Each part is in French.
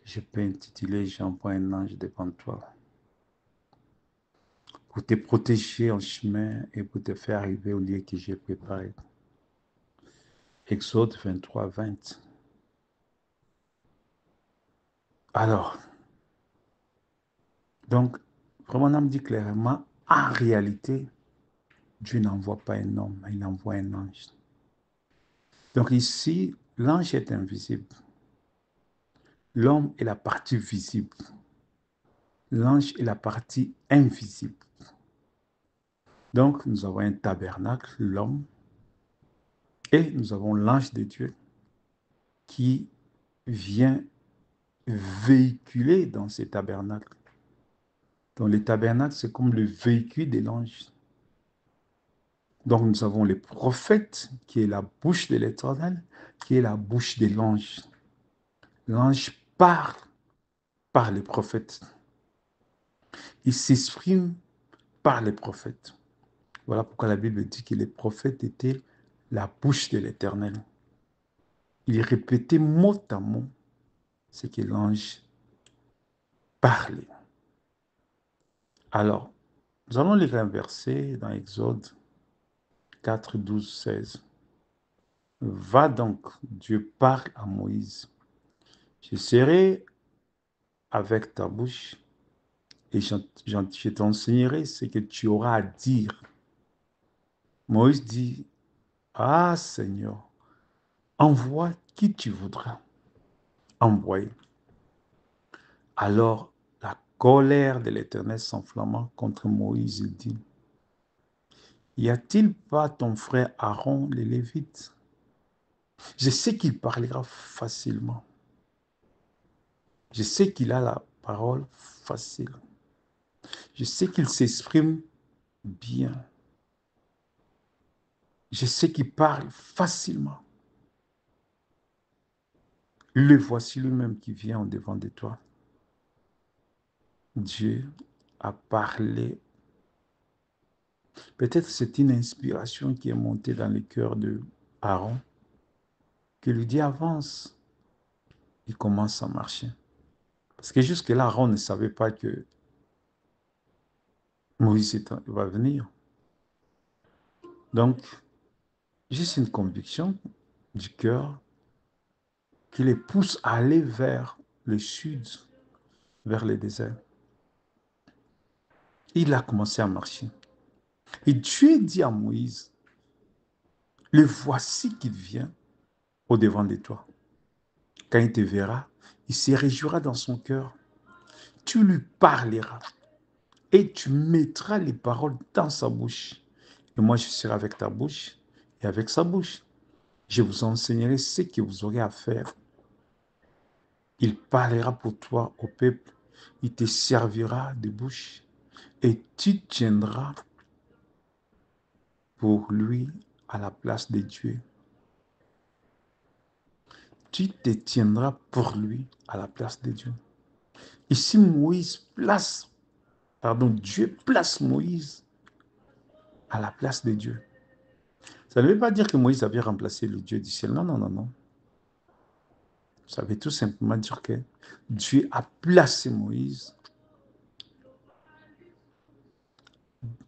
Je peux intituler J'envoie un ange devant toi pour te protéger en chemin et pour te faire arriver au lieu que j'ai préparé. Exode 23, 20. Alors, donc, vraiment, on me dit clairement, en réalité, Dieu n'envoie pas un homme, il envoie un ange. Donc ici, l'ange est invisible. L'homme est la partie visible. L'ange est la partie invisible. Donc, nous avons un tabernacle, l'homme, et nous avons l'ange de Dieu qui vient véhiculer dans ces tabernacles. Donc, les tabernacles, c'est comme le véhicule de l'ange. Donc, nous avons les prophètes, qui est la bouche de l'Éternel, qui est la bouche de l'ange. L'ange parle par les prophètes. Il s'exprime par les prophètes. Voilà pourquoi la Bible dit que les prophètes étaient la bouche de l'Éternel. Il répétait mot à mot ce que l'ange parlait. Alors, nous allons lire un verset dans Exode 4, 12, 16. Va donc, Dieu parle à Moïse. Je serai avec ta bouche et je t'enseignerai ce que tu auras à dire. Moïse dit, ah Seigneur, envoie qui tu voudras envoyer. Alors la colère de l'Éternel s'enflamma contre Moïse et dit, y a-t-il pas ton frère Aaron le Lévite? Je sais qu'il parlera facilement. Je sais qu'il a la parole facile. Je sais qu'il s'exprime bien. Je sais qu'il parle facilement. Le voici lui-même qui vient en devant de toi. Dieu a parlé. Peut-être c'est une inspiration qui est montée dans le cœur de Aaron, qui lui dit avance. Il commence à marcher. Parce que jusque-là, Aaron ne savait pas que Moïse va venir. Donc, juste une conviction du cœur qui les pousse à aller vers le sud, vers le désert. Il a commencé à marcher. Et Dieu dit à Moïse, le voici qu'il vient au-devant de toi. Quand il te verra, il se réjouira dans son cœur. Tu lui parleras et tu mettras les paroles dans sa bouche. Et moi, je serai avec ta bouche et avec sa bouche. Je vous enseignerai ce que vous aurez à faire. Il parlera pour toi au peuple. Il te servira de bouche. Et tu tiendras pour lui à la place de Dieu. Tu te tiendras pour lui à la place de Dieu. Ici, Dieu place Moïse à la place de Dieu. Ça ne veut pas dire que Moïse avait remplacé le Dieu du ciel. Non, non, non, non. Ça veut tout simplement dire que Dieu a placé Moïse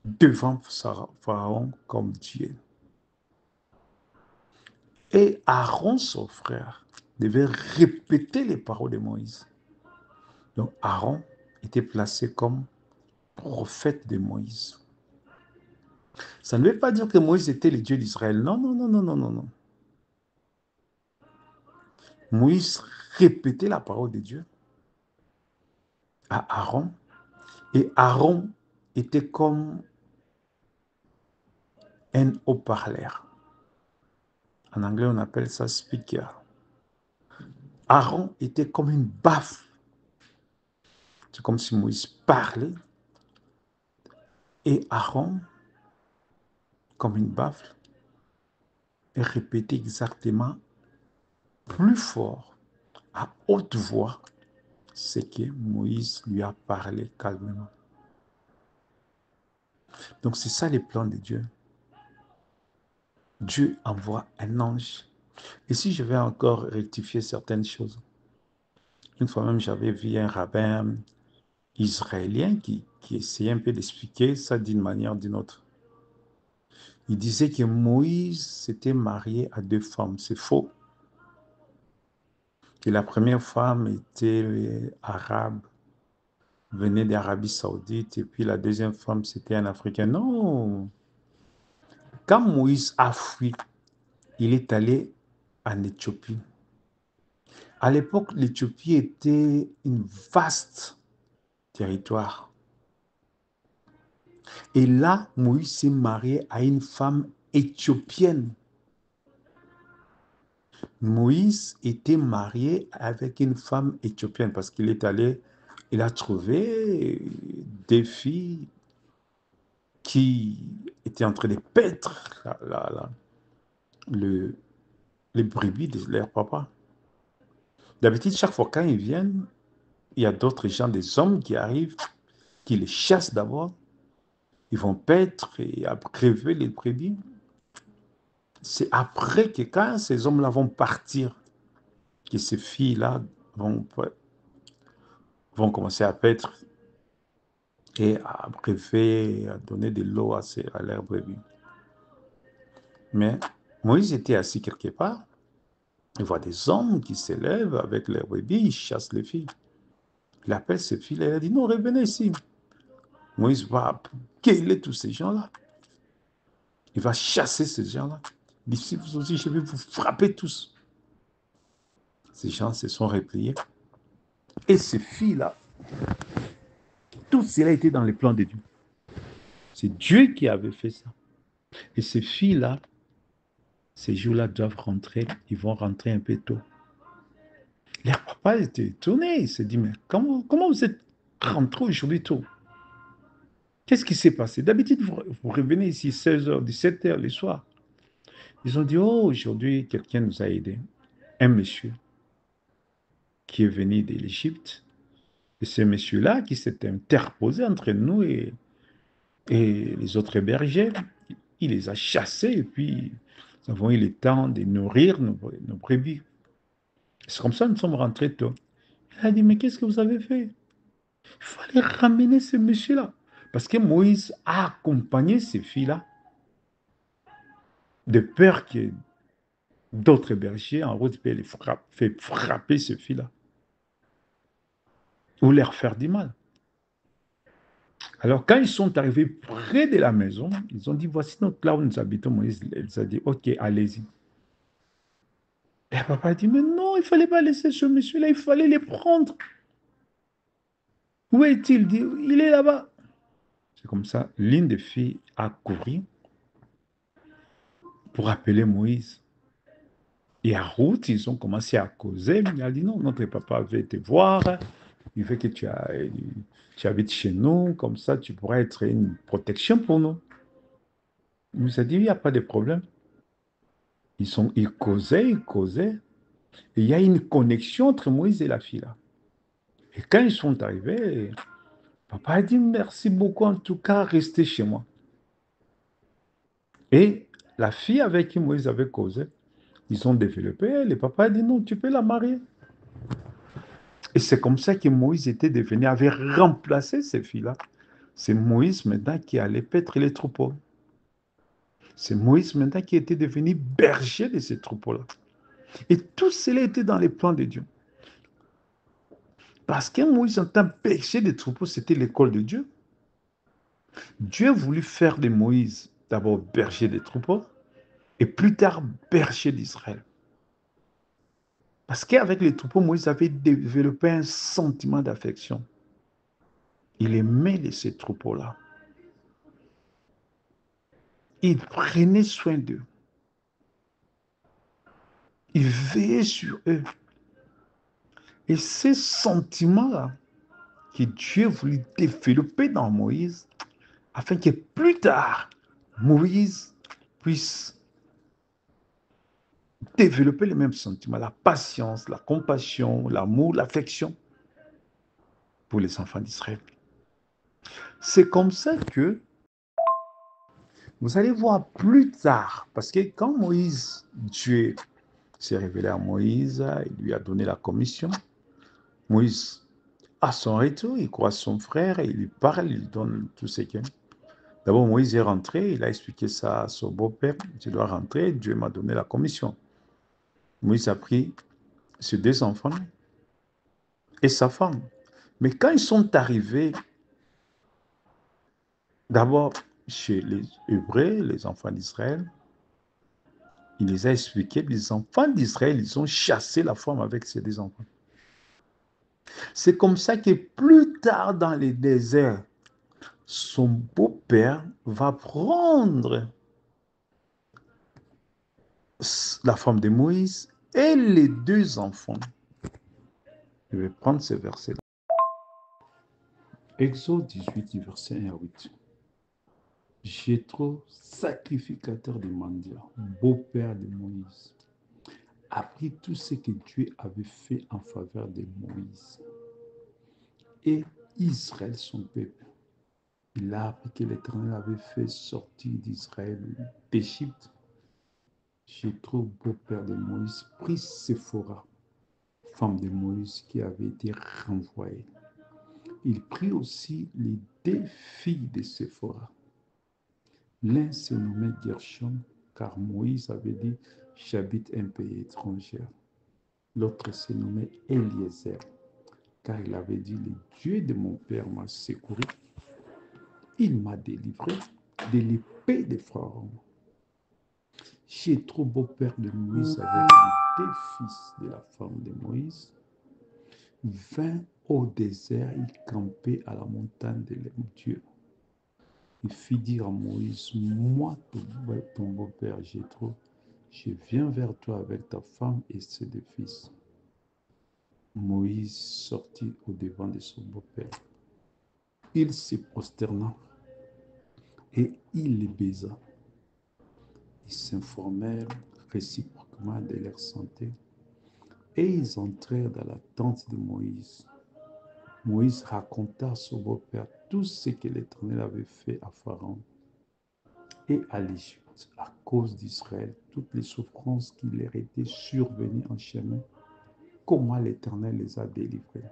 devant Pharaon comme Dieu. Et Aaron, son frère, devait répéter les paroles de Moïse. Donc Aaron était placé comme prophète de Moïse. Ça ne veut pas dire que Moïse était le Dieu d'Israël. Non, non, non, non, non, non, non. Moïse répétait la parole de Dieu à Aaron. Et Aaron était comme un haut-parleur. En anglais, on appelle ça speaker. Aaron était comme une baffe. C'est comme si Moïse parlait et Aaron, comme une baffle, répétait exactement plus fort, à haute voix, ce que Moïse lui a parlé calmement. Donc c'est ça les plans de Dieu. Dieu envoie un ange. Et si je vais encore rectifier certaines choses, Une fois même, j'avais vu un rabbin israélien qui essayait un peu d'expliquer ça d'une manière ou d'une autre. Il disait que Moïse s'était marié à deux femmes. C'est faux. Que la première femme était arabe, venait d'Arabie Saoudite, et puis la deuxième femme, c'était un Africain. Non. Quand Moïse a fui, il est allé en Éthiopie. À l'époque, l'Éthiopie était une vaste territoire. Et là, Moïse s'est marié à une femme éthiopienne. Moïse était marié avec une femme éthiopienne parce qu'il est allé, il a trouvé des filles qui étaient en train de paître le, les brebis de leur papa. D'habitude, chaque fois quand ils viennent, il y a d'autres gens, des hommes qui arrivent, qui les chassent d'abord. Ils vont paître et crever les brebis. C'est après que quand ces hommes-là vont partir, que ces filles-là vont commencer à paître et à préférer à donner de l'eau à leurs brebis. Mais Moïse était assis quelque part, il voit des hommes qui s'élèvent avec leurs brebis, ils chassent les filles. Il appelle ces filles-là, il a dit non, revenez ici. Moïse va quels tous ces gens-là. Il va chasser ces gens-là. Il dit, si vous aussi, je vais vous frapper tous. Ces gens se sont repliés. Et ces filles-là, tout cela était dans les plans de Dieu. C'est Dieu qui avait fait ça. Et ces filles-là, ces jours-là doivent rentrer, ils vont rentrer un peu tôt. Leur papa était étonné, il s'est dit, mais comment vous êtes rentré aujourd'hui tôt? Qu'est-ce qui s'est passé? D'habitude, vous revenez ici 16h, 17h le soir. Ils ont dit, oh, aujourd'hui, quelqu'un nous a aidés. Un monsieur qui est venu de l'Égypte. Et ce monsieur-là qui s'est interposé entre nous et les autres bergers, il les a chassés et puis nous avons eu le temps de nourrir nos brebis. C'est comme ça que nous sommes rentrés tôt. Il a dit, mais qu'est-ce que vous avez fait? Il fallait ramener ce monsieur-là. Parce que Moïse a accompagné ces filles-là de peur que d'autres bergers en route puissent les frapper ces filles-là ou leur faire du mal. Alors, quand ils sont arrivés près de la maison, ils ont dit, voici notre là où nous habitons. Moïse les a dit, ok, allez-y. Et papa a dit, mais non, il ne fallait pas laisser ce monsieur-là, il fallait les prendre. Où est-il? Dit, il est là-bas. C'est comme ça, l'une des filles a couru pour appeler Moïse. Et en route, ils ont commencé à causer. Il a dit, non, notre papa veut te voir. Il veut que tu habites chez nous. Comme ça, tu pourras être une protection pour nous. Il nous a dit, il n'y a pas de problème. Ils causaient, ils causaient. Et il y a une connexion entre Moïse et la fille là. Et quand ils sont arrivés, papa a dit merci beaucoup, en tout cas, restez chez moi. Et la fille avec qui Moïse avait causé, ils ont développé. Le papa a dit non, tu peux la marier. Et c'est comme ça que Moïse était devenu, avait remplacé ces filles-là. C'est Moïse maintenant qui allait paître les troupeaux. C'est Moïse maintenant qui était devenu berger de ces troupeaux-là. Et tout cela était dans les plans de Dieu. Parce que Moïse, en tant que berger des troupeaux, c'était l'école de Dieu. Dieu voulut faire de Moïse d'abord berger des troupeaux et plus tard berger d'Israël. Parce qu'avec les troupeaux, Moïse avait développé un sentiment d'affection. Il aimait ces troupeaux-là. Il prenait soin d'eux. Il veillait sur eux. Et ces sentiments-là que Dieu voulut développer dans Moïse, afin que plus tard, Moïse puisse développer les mêmes sentiments, la patience, la compassion, l'amour, l'affection pour les enfants d'Israël. C'est comme ça que vous allez voir plus tard, parce que quand Moïse, Dieu s'est révélé à Moïse, il lui a donné la commission, Moïse, à son retour, il croise son frère et il lui parle, il lui donne tout ce qu'il y a. D'abord, Moïse est rentré, il a expliqué ça à son beau-père. Je dois rentrer, Dieu m'a donné la commission. Moïse a pris ses deux enfants et sa femme. Mais quand ils sont arrivés, d'abord chez les Hébreux, les enfants d'Israël, il les a expliqués, les enfants d'Israël, ils ont chassé la femme avec ses deux enfants. C'est comme ça que plus tard dans les déserts, son beau-père va prendre la femme de Moïse et les deux enfants. Je vais prendre ce verset. Exode 18, du verset 1 à 8. Jéthro, sacrificateur de Mandia, beau-père de Moïse, apprit tout ce que Dieu avait fait en faveur de Moïse et Israël, son peuple. Il a appris que l'Éternel avait fait sortir d'Israël d'Égypte. Jéthro, beau-père de Moïse, prit Séphora, femme de Moïse qui avait été renvoyée. Il prit aussi les deux filles de Séphora. L'un se nommait Gershom, car Moïse avait dit « J'habite un pays étranger ». L'autre se nommait Eliezer, car il avait dit « Le Dieu de mon père m'a secouru, il m'a délivré de l'épée de Pharaon ». Jéthro, beau-père de Moïse, avec les deux fils de la femme de Moïse, vint au désert, il campait à la montagne de Dieu. Il fit dire à Moïse, moi, ton beau-père Jéthro, je viens vers toi avec ta femme et ses deux fils. Moïse sortit au devant de son beau-père. Il se prosterna et il les baisa. Ils s'informèrent réciproquement de leur santé et ils entrèrent dans la tente de Moïse. Moïse raconta à son beau-père tout ce que l'Éternel avait fait à Pharaon et à l'Égypte à cause d'Israël, toutes les souffrances qui leur étaient survenues en chemin, comment l'Éternel les a délivrés.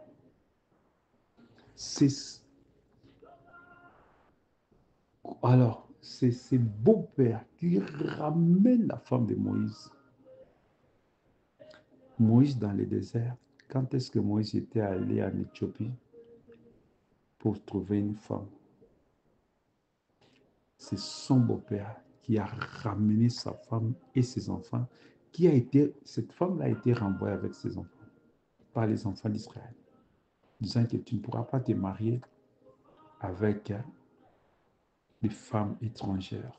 Alors, c'est ce beau-père qui ramène la femme de Moïse. Moïse dans le désert, quand est-ce que Moïse était allé en Éthiopie pour trouver une femme? C'est son beau-père qui a ramené sa femme et ses enfants, cette femme-là a été renvoyée avec ses enfants par les enfants d'Israël, disant que tu ne pourras pas te marier avec des femmes étrangères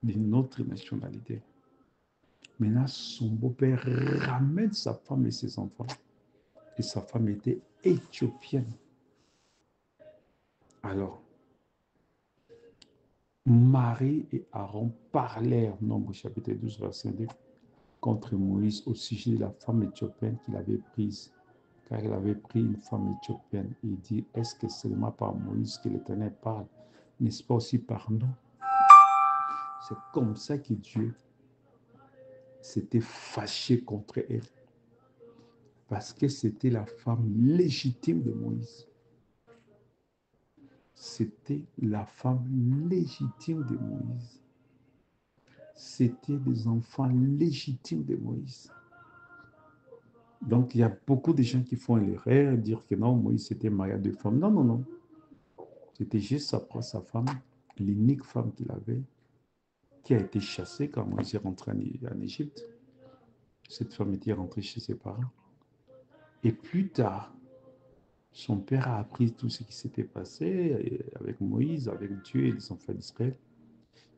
d'une autre nationalité. Maintenant, son beau-père ramène sa femme et ses enfants. Et sa femme était éthiopienne. Alors, Marie et Aaron parlèrent, Nombre chapitre 12, verset 2, contre Moïse au sujet de la femme éthiopienne qu'il avait prise, car il avait pris une femme éthiopienne. Et il dit, est-ce que seulement par Moïse que l'Éternel parle, n'est-ce pas aussi par nous? C'est comme ça que Dieu s'était fâché contre elle, parce que c'était la femme légitime de Moïse. C'était la femme légitime de Moïse. C'était des enfants légitimes de Moïse. Donc, il y a beaucoup de gens qui font l'erreur de dire que non, Moïse était marié à deux femmes. Non, non, non. C'était juste sa femme, l'unique femme qu'il avait, qui a été chassée quand Moïse est rentré en Égypte. Cette femme était rentrée chez ses parents. Et plus tard, son père a appris tout ce qui s'était passé avec Moïse, avec Dieu et les enfants d'Israël.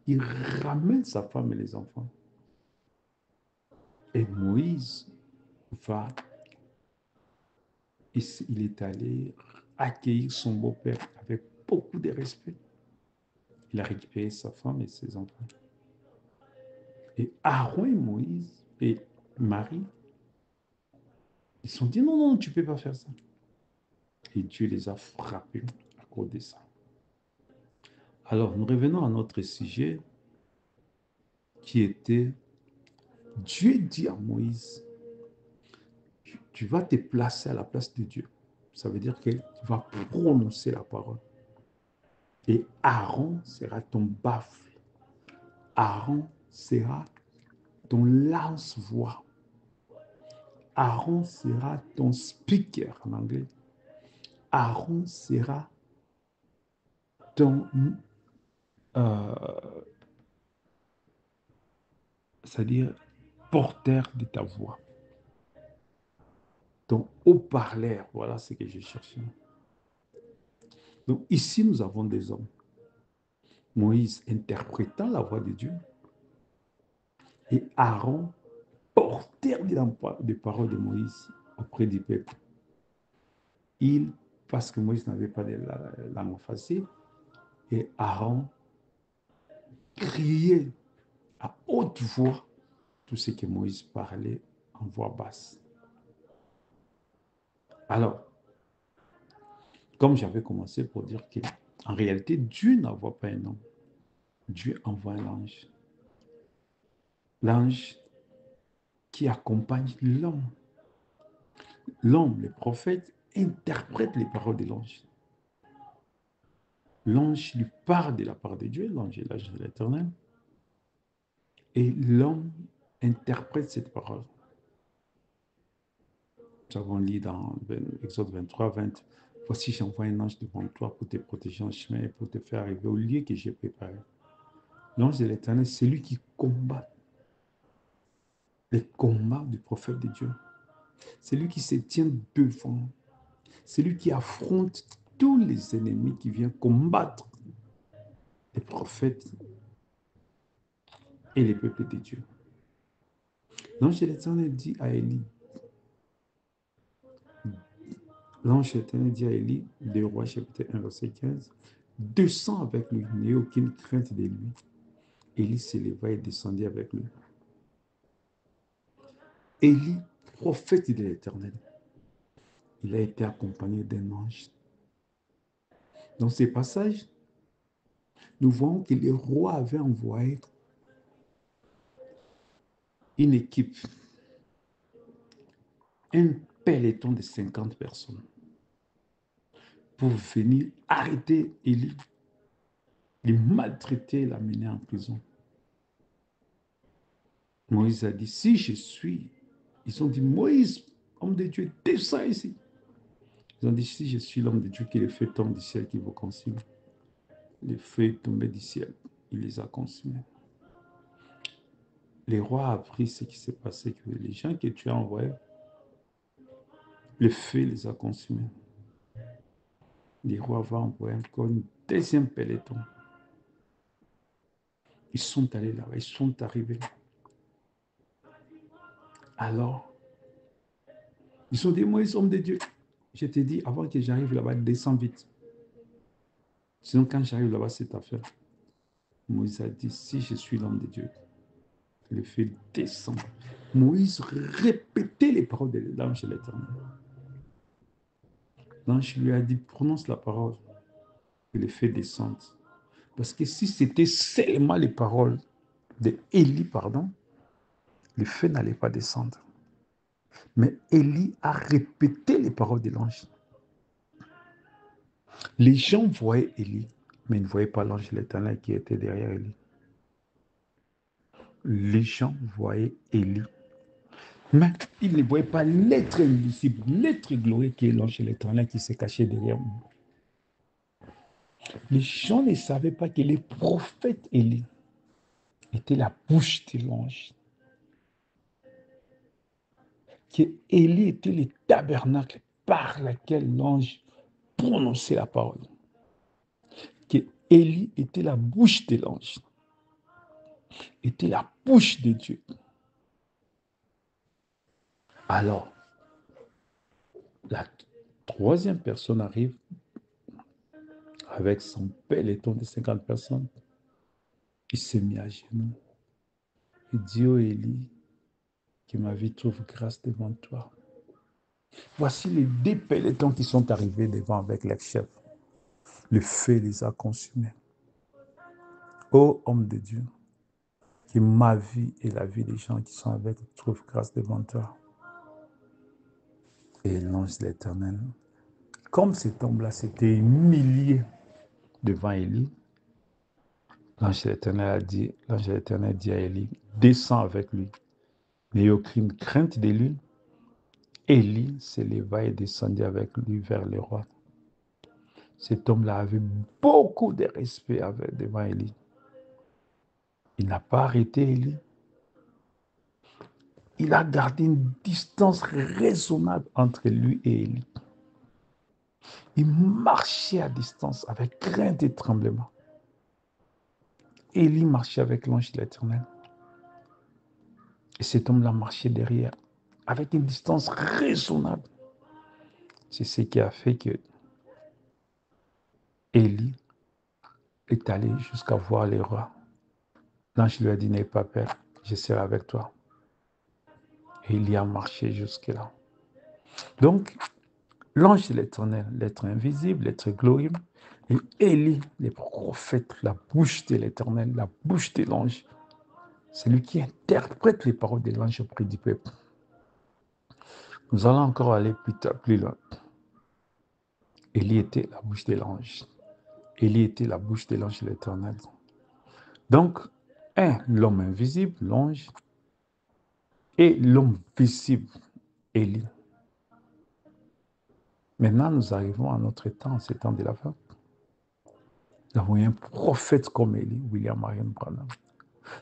Il ramène sa femme et les enfants. Et Moïse il est allé accueillir son beau-père avec beaucoup de respect. Il a récupéré sa femme et ses enfants. Et Aaron et Moïse et Marie, ils se sont dit non, non, tu ne peux pas faire ça. Et Dieu les a frappés à cause de ça. Alors, nous revenons à notre sujet qui était, Dieu dit à Moïse, tu vas te placer à la place de Dieu. Ça veut dire que tu vas prononcer la parole. Et Aaron sera ton baffle. Aaron sera ton lance-voix. Aaron sera ton speaker en anglais. Aaron sera ton c'est-à-dire porteur de ta voix. Ton haut-parleur, voilà ce que je cherchais. Donc ici, nous avons des hommes. Moïse interprétant la voix de Dieu et Aaron porteur des paroles de Moïse auprès du peuple. Parce que Moïse n'avait pas de langue facile, et Aaron criait à haute voix tout ce que Moïse parlait en voix basse. Alors, comme j'avais commencé pour dire qu'en réalité, Dieu n'envoie pas un homme. Dieu envoie un ange. L'ange qui accompagne l'homme. L'homme, le prophète, interprète les paroles de l'ange. L'ange lui parle de la part de Dieu, l'ange est l'ange de l'Éternel. Et l'homme interprète cette parole. Nous avons lu dans Exode 23, 20, « Voici, j'envoie un ange devant toi pour te protéger en chemin et pour te faire arriver au lieu que j'ai préparé. » L'ange de l'Éternel, c'est lui qui combat les combats du prophète de Dieu. C'est lui qui se tient devant. C'est lui qui affronte tous les ennemis qui viennent combattre les prophètes et les peuples de Dieu. L'ange de l'Éternel dit à Élie, l'ange de l'Éternel dit à Élie, 2 Rois chapitre 1 verset 15, « Descends avec lui, n'ayez aucune crainte de lui. » Élie s'éleva et descendit avec lui. Élie, prophète de l'Éternel, il a été accompagné d'un ange. Dans ces passages, nous voyons que le roi avait envoyé une équipe, un peloton de 50 personnes pour venir arrêter Élie, le maltraiter et l'amener en prison. Moïse a dit, si je suis, ils ont dit, Moïse, homme de Dieu, descends ici. Ils ont dit, si je suis l'homme de Dieu, qui le feu tombe du ciel, qui vous consume. Le feu est tombé du ciel, il les a consumés. Le roi a appris ce qui s'est passé, que les gens que tu as envoyés, le feu les a consumés. Le roi va envoyer encore une deuxième peloton. Ils sont allés là-bas, ils sont arrivés. Alors, ils sont dit, Moïse, homme de Dieu, je t'ai dit, avant que j'arrive là-bas, descends vite. Sinon, quand j'arrive là-bas, c'est affaire. Moïse a dit, si je suis l'homme de Dieu, le feu descend. Moïse répétait les paroles de l'ange de l'Éternel. L'ange lui a dit, prononce la parole, que le feu descende. Parce que si c'était seulement les paroles d'Élie, le feu n'allait pas descendre. Mais Élie a répété les paroles de l'ange. Les gens voyaient Élie, mais ils ne voyaient pas l'ange de l'Éternel qui était derrière Élie. Les gens voyaient Élie, mais ils ne voyaient pas l'être invisible, l'être glorieux qui est l'ange de l'Éternel qui s'est caché derrière nous. Les gens ne savaient pas que le prophète Élie était la bouche de l'ange. Que Élie était le tabernacle par lequel l'ange prononçait la parole. Que Élie était la bouche de l'ange, était la bouche de Dieu. Alors, la troisième personne arrive avec son peloton de 50 personnes. Il s'est mis à genoux. Il dit, oh Élie, que ma vie trouve grâce devant toi. Voici les 2 pelotons qui sont arrivés devant avec les chefs. Le feu les a consumés. Ô homme de Dieu, que ma vie et la vie des gens qui sont avec trouvent grâce devant toi. Et l'ange de l'Éternel Comme cet homme-là s'était humilié devant Élie, l'ange de l'Éternel dit à Élie, descends avec lui. N'ayez aucune crainte de lui. Élie s'éleva et descendit avec lui vers le roi. Cet homme-là avait beaucoup de respect devant Élie. Il n'a pas arrêté Élie. Il a gardé une distance raisonnable entre lui et Élie. Il marchait à distance avec crainte et tremblement. Élie marchait avec l'ange de l'Éternel. Et cet homme-là marchait derrière avec une distance raisonnable. C'est ce qui a fait que Élie est allé jusqu'à voir le roi. L'ange lui a dit, n'aie pas peur, je serai avec toi. Et Élie a marché jusque-là. Donc, l'ange de l'Éternel, l'être invisible, l'être glorieux, et Élie, le prophète, la bouche de l'Éternel, la bouche de l'ange, c'est lui qui interprète les paroles de l'ange auprès du peuple. Nous allons encore aller plus loin. Élie était la bouche de l'ange. Élie était la bouche de l'ange de l'Éternel. Donc, l'homme invisible, l'ange, et l'homme visible, Élie. Maintenant, nous arrivons à notre temps, ce temps de la fin. Nous avons un prophète comme Élie, William Marion Branham.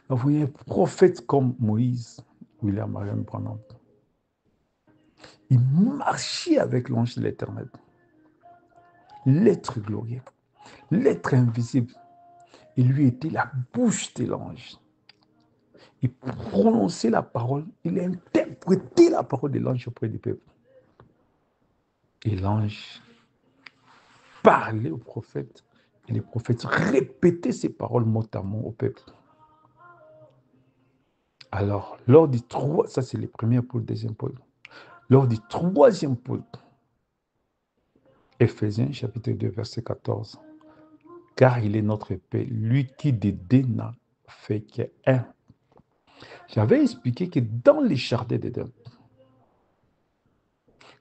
Nous avons un prophète comme Moïse, William Marion Branham. Il marchait avec l'ange de l'Éternel. L'être glorieux, l'être invisible. Il lui était la bouche de l'ange. Il prononçait la parole, il interprétait la parole de l'ange auprès du peuple. Et l'ange parlait au prophète, et les prophètes répétaient ces paroles mot à mot au peuple. Alors, lors du troisième, ça c'est le premier pôle, deuxième pôle. Lors du troisième pôle, Éphésiens chapitre 2, verset 14. Car il est notre paix, lui qui de deux n'a fait qu'un. J'avais expliqué que dans les jardins d'Éden,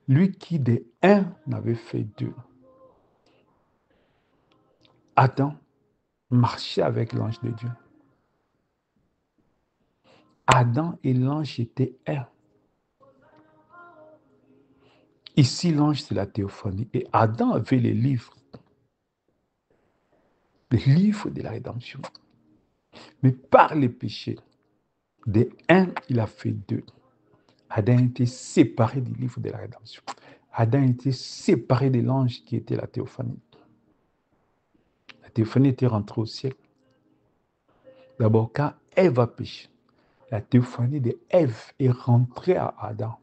lui qui de un n'avait fait deux. Adam marchait avec l'ange de Dieu. Adam et l'ange étaient un. Ici, l'ange, c'est la théophanie. Et Adam avait les livres de la rédemption. Mais par les péchés, de un, il a fait deux. Adam était séparé du livre de la rédemption. Adam était séparé de l'ange qui était la théophanie. La théophanie était rentrée au ciel. D'abord, quand Ève a péché, la théophanie de Ève est rentrée à Adam.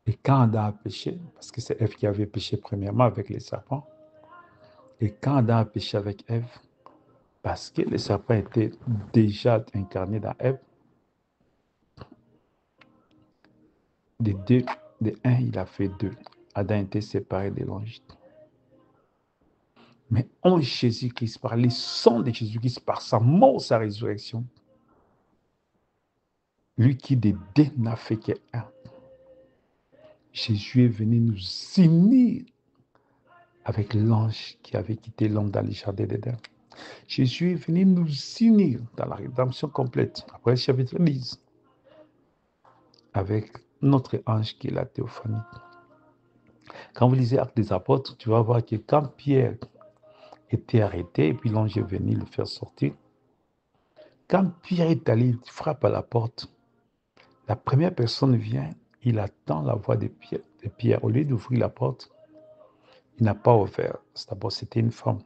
Et quand Adam a péché, parce que c'est Ève qui avait péché premièrement avec les serpents, et quand Adam a péché avec Ève, parce que les serpents étaient déjà incarnés dans Ève, de un, il a fait deux. Adam était séparé de l'ange. Mais en Jésus-Christ, par le sang de Jésus-Christ, par sa mort, sa résurrection, lui qui de deux n'a fait qu'un, Jésus est venu nous unir avec l'ange qui avait quitté l'homme dans les jardins d'Éden. Jésus est venu nous unir dans la rédemption complète, après le chapitre 10, avec notre ange qui est la théophanie. Quand vous lisez Actes des Apôtres, tu vas voir que quand Pierre était arrêté, et puis l'ange est venu le faire sortir, quand Pierre est allé, il frappe à la porte, la première personne vient, il attend la voix de Pierre. Au lieu d'ouvrir la porte, il n'a pas ouvert. D'abord, c'était une femme.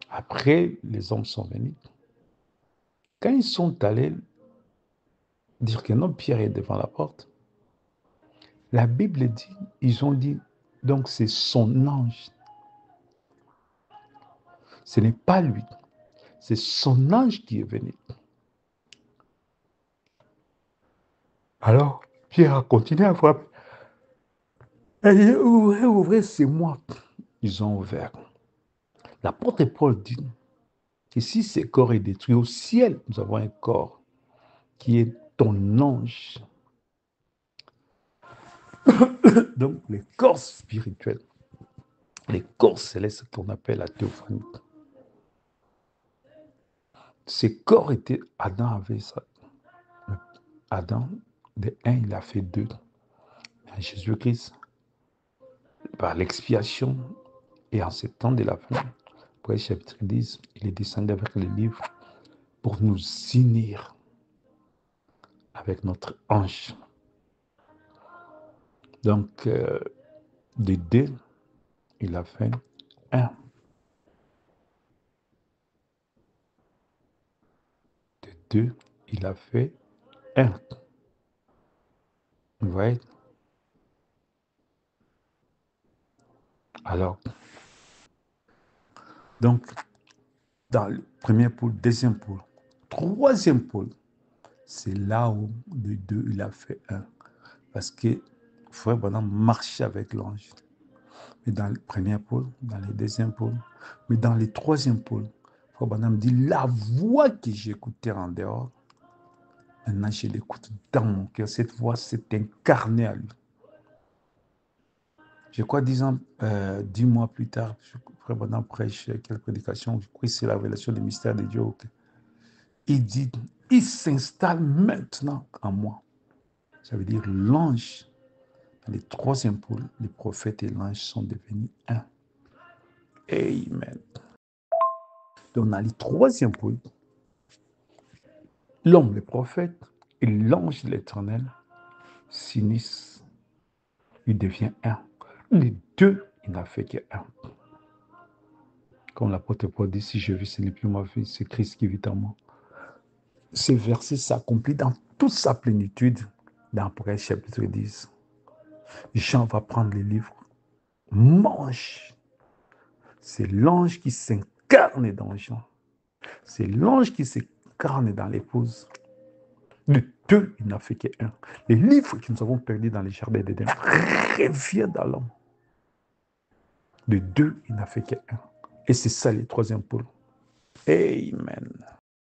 Après, les hommes sont venus. Quand ils sont allés dire que non, Pierre est devant la porte, la Bible dit, ils ont dit, donc c'est son ange. Ce n'est pas lui, c'est son ange qui est venu. Alors, Pierre a continué à frapper. Il dit, ouvrez, ouvrez, c'est moi. Ils ont ouvert. L'apôtre Paul dit que si ce corps est détruit au ciel, nous avons un corps qui est ton ange. Donc, les corps spirituels, les corps célestes qu'on appelle la théophanie, ces corps étaient, Adam avait ça. Adam, de un, il a fait deux. Jésus-Christ, par l'expiation et en ce temps de la fin, pour le chapitre 10, il est descendu avec les livres pour nous unir avec notre ange. Donc, de deux, il a fait un. De deux, il a fait un. Vous voyez? Alors, donc, dans le premier pôle, deuxième pôle, troisième pôle, c'est là où de deux, il a fait un. Parce que Frère Branham marchait avec l'ange. Mais dans le premier pôle, dans le deuxième pôle, mais dans le troisième pôle, Frère Branham dit, la voix que j'écoutais en dehors, maintenant je l'écoute dans mon cœur. Cette voix s'est incarnée à lui. Je crois 10 mois plus tard, Frère Branham prêche quelle prédication, je crois que c'est la révélation des mystères de Dieu. Il dit, il s'installe maintenant en moi. Ça veut dire l'ange, dans les troisième pôle, les prophètes et l'ange sont devenus un. Amen. Donc, dans les troisième pôle, l'homme, le prophète, et l'ange de l'Éternel s'unissent. Il devient un. Les deux, il n'a fait qu'un. Comme l'apôtre Paul dit, si je vis, ce n'est plus ma vie, c'est Christ qui vit en moi. Ce verset s'accomplit dans toute sa plénitude dans Apocalypse chapitre 10. Jean va prendre les livres, mange. C'est l'ange qui s'incarne dans Jean. C'est l'ange qui s'incarne dans l'épouse. De deux, il n'a fait qu'un. Les livres que nous avons perdus dans les jardins d'Éden reviennent dans l'homme. De deux, il n'a fait qu'un. Et c'est ça les troisième pôles. Amen.